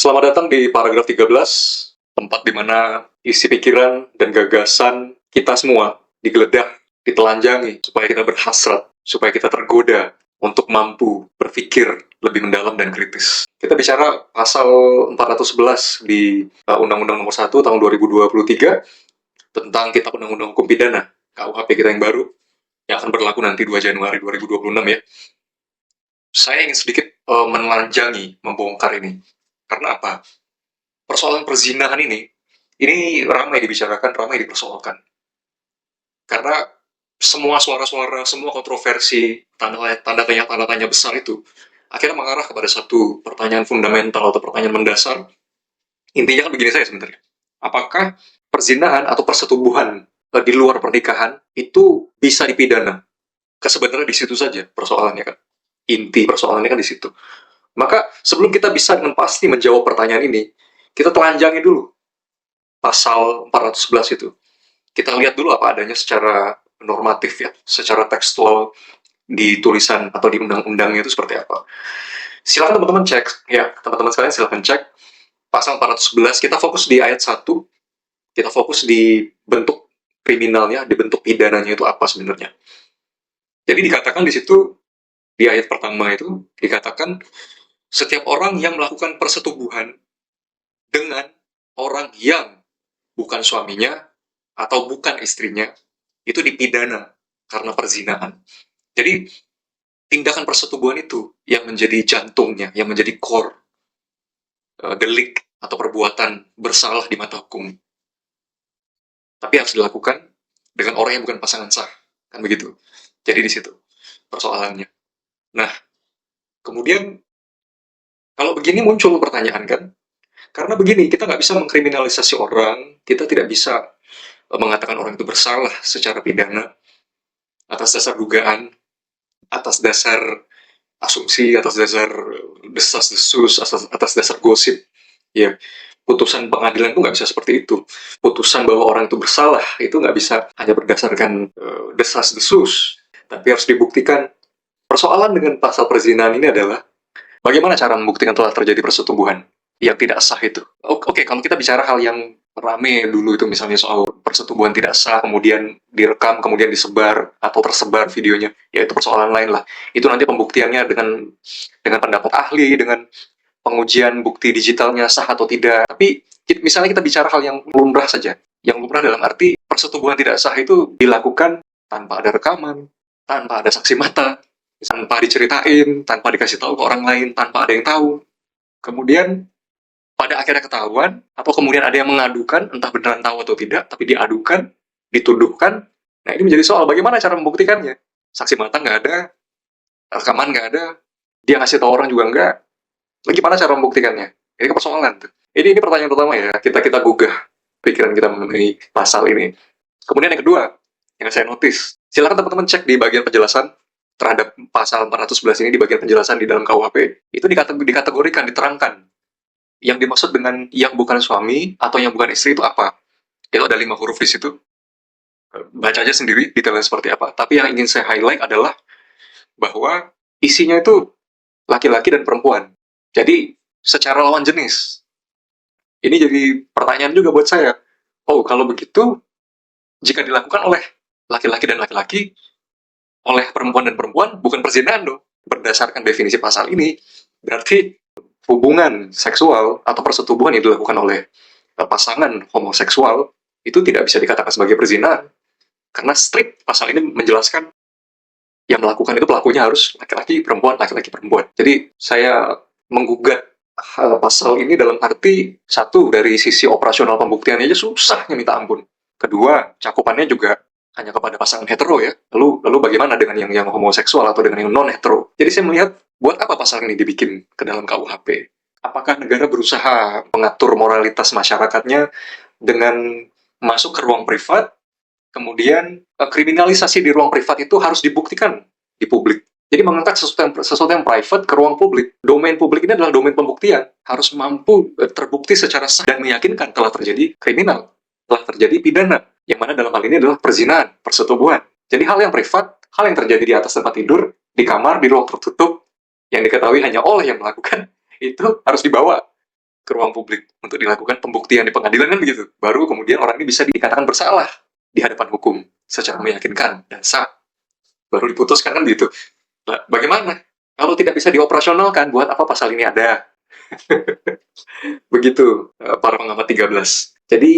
Selamat datang di paragraf 13, tempat di mana isi pikiran dan gagasan kita semua digeledah, ditelanjangi, supaya kita berhasrat, supaya kita tergoda untuk mampu berpikir lebih mendalam dan kritis. Kita bicara pasal 411 di Undang-Undang Nomor 1 tahun 2023 tentang Kitab Undang-Undang Hukum Pidana, KUHP kita yang baru, yang akan berlaku nanti 2 Januari 2026 ya. Saya ingin sedikit menelanjangi, membongkar ini. Karena apa? Persoalan perzinahan ini ramai dibicarakan, ramai dipersoalkan. Karena semua suara-suara, semua kontroversi, tanda tanya besar itu, akhirnya mengarah kepada satu pertanyaan fundamental atau pertanyaan mendasar. Intinya kan begini saya sebenarnya. Apakah perzinahan atau persetubuhan di luar pernikahan itu bisa dipidana? Sebenarnya di situ saja persoalannya kan. Inti persoalannya kan di situ. Maka sebelum kita bisa dengan pasti menjawab pertanyaan ini, kita telanjangi dulu pasal 411 itu. Kita lihat dulu apa adanya secara normatif ya, secara tekstual di tulisan atau di undang-undangnya itu seperti apa. Silakan teman-teman cek, ya teman-teman sekalian silakan cek pasal 411, kita fokus di ayat 1, kita fokus di bentuk kriminalnya, di bentuk pidananya itu apa sebenarnya. Jadi dikatakan di situ, di ayat pertama itu, dikatakan setiap orang yang melakukan persetubuhan dengan orang yang bukan suaminya atau bukan istrinya, itu dipidana karena perzinahan. Jadi, tindakan persetubuhan itu yang menjadi jantungnya, yang menjadi core delik atau perbuatan bersalah di mata hukum. Tapi harus dilakukan dengan orang yang bukan pasangan sah, kan begitu. Jadi di situ persoalannya. Nah, kemudian kalau begini muncul pertanyaan kan, karena begini, kita nggak bisa mengkriminalisasi orang, kita tidak bisa mengatakan orang itu bersalah secara pidana, atas dasar dugaan, atas dasar asumsi, atas dasar desas-desus, atas dasar gosip. Ya, putusan pengadilan itu nggak bisa seperti itu. Putusan bahwa orang itu bersalah, itu nggak bisa hanya berdasarkan desas-desus, tapi harus dibuktikan. Persoalan dengan pasal perzinahan ini adalah, bagaimana cara membuktikan telah terjadi persetubuhan yang tidak sah itu? Oke, kalau kita bicara hal yang rame dulu itu misalnya soal persetubuhan tidak sah, kemudian direkam, kemudian disebar atau tersebar videonya, ya itu persoalan lain lah. Itu nanti pembuktiannya dengan pendapat ahli, dengan pengujian bukti digitalnya sah atau tidak. Tapi misalnya kita bicara hal yang lumrah saja, yang lumrah dalam arti persetubuhan tidak sah itu dilakukan tanpa ada rekaman, tanpa ada saksi mata, tanpa diceritain, tanpa dikasih tahu ke orang lain, tanpa ada yang tahu. Kemudian pada akhirnya ketahuan, atau kemudian ada yang mengadukan, entah beneran tahu atau tidak, tapi diadukan, dituduhkan. Nah ini menjadi soal bagaimana cara membuktikannya. Saksi mata nggak ada, rekaman nggak ada, dia ngasih tahu orang juga nggak. Lagi gimana cara membuktikannya? Ini persoalan tuh. Ini pertanyaan pertama ya, kita gugah pikiran kita mengenai pasal ini. Kemudian yang kedua, yang saya notice, silakan teman-teman cek di bagian penjelasan terhadap pasal 411 ini, di bagian penjelasan di dalam KUHP, itu dikategorikan, diterangkan. Yang dimaksud dengan yang bukan suami atau yang bukan istri itu apa? Itu ada 5 huruf di situ. Baca aja sendiri detailnya seperti apa. Tapi yang ingin saya highlight adalah bahwa isinya itu laki-laki dan perempuan. Jadi secara lawan jenis. Ini jadi pertanyaan juga buat saya. Oh, kalau begitu, jika dilakukan oleh laki-laki dan laki-laki, oleh perempuan dan perempuan, bukan perzinahan dong. Berdasarkan definisi pasal ini, berarti hubungan seksual atau persetubuhan yang dilakukan oleh pasangan homoseksual itu tidak bisa dikatakan sebagai perzinahan. Karena strict pasal ini menjelaskan yang melakukan itu pelakunya harus laki-laki, perempuan, laki-laki, perempuan. Jadi saya menggugat pasal ini dalam arti, satu, dari sisi operasional pembuktiannya aja susahnya minta ampun. Kedua, cakupannya juga hanya kepada pasangan hetero ya. Lalu bagaimana dengan yang homoseksual atau dengan yang non hetero? Jadi saya melihat, buat apa pasal ini dibikin ke dalam KUHP? Apakah negara berusaha mengatur moralitas masyarakatnya dengan masuk ke ruang privat, kemudian kriminalisasi di ruang privat itu harus dibuktikan di publik. Jadi mengangkat sesuatu yang private ke ruang publik. Domain publik ini adalah domain pembuktian. Harus mampu terbukti secara sah dan meyakinkan telah terjadi kriminal, telah terjadi pidana. Yang mana dalam hal ini adalah perzinahan, persetubuhan. Jadi hal yang privat, hal yang terjadi di atas tempat tidur, di kamar, di ruang tertutup, yang diketahui hanya oleh yang melakukan, itu harus dibawa ke ruang publik untuk dilakukan pembuktian di pengadilan kan begitu. Baru kemudian orang ini bisa dikatakan bersalah di hadapan hukum secara meyakinkan dan sah. Baru diputuskan kan begitu. Nah, bagaimana? Kalau tidak bisa dioperasionalkan, buat apa pasal ini ada? Begitu, para pengamat 13. Jadi,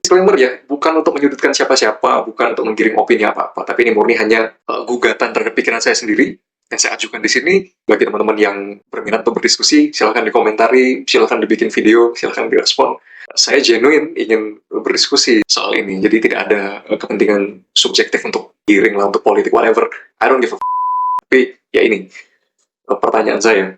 disclaimer ya, bukan untuk menyudutkan siapa-siapa, bukan untuk menggiring opini apa-apa, tapi ini murni hanya gugatan terhadap pikiran saya sendiri yang saya ajukan di sini. Bagi teman-teman yang berminat untuk berdiskusi, silahkan dikomentari, silahkan dibikin video, silahkan direspon. Saya genuine ingin berdiskusi soal ini, jadi tidak ada kepentingan subjektif untuk giring lah, untuk politik, whatever. I don't give a f***. Tapi ya ini, pertanyaan saya.